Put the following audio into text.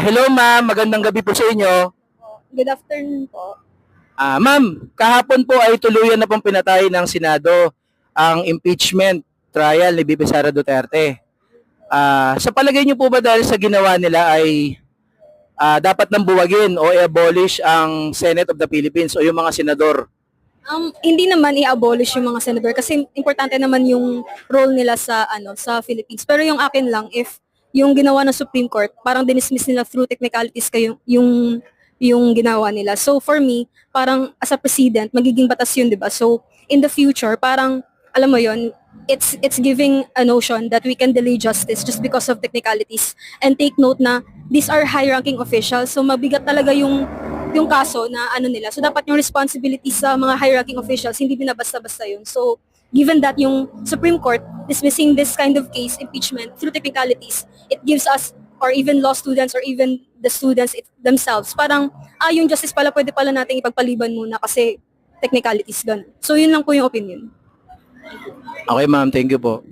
Hello ma'am, magandang gabi po sa inyo. Good afternoon po. Ma'am, kahapon po ay tuluyan na pong pinatay ng Senado ang impeachment trial ni Bibi Sara Duterte. Sa palagay niyo po ba dahil sa ginawa nila ay dapat nang buwagin o i-abolish ang Senate of the Philippines o yung mga senador? Hindi naman i-abolish yung mga senador kasi importante naman yung role nila sa Philippines. Pero yung akin lang, if yung ginawa ng Supreme Court, parang dinismiss nila through technicalities kayo yung ginawa nila. So for me, parang as a president, magiging batas yun, 'di ba? So in the future, parang alam mo yon, it's giving a notion that we can delay justice just because of technicalities, and take note na these are high-ranking officials. So mabigat talaga yung kaso na ano nila. So dapat yung responsibility sa mga high-ranking officials, hindi binabasta-basta yun. So given that yung Supreme Court dismissing this kind of case, impeachment, through technicalities, it gives us, or even law students, or even the students themselves, parang, yung justice pala, pwede pala natin ipagpaliban muna kasi technicalities, ganun. So yun lang po yung opinion. Okay ma'am, thank you po.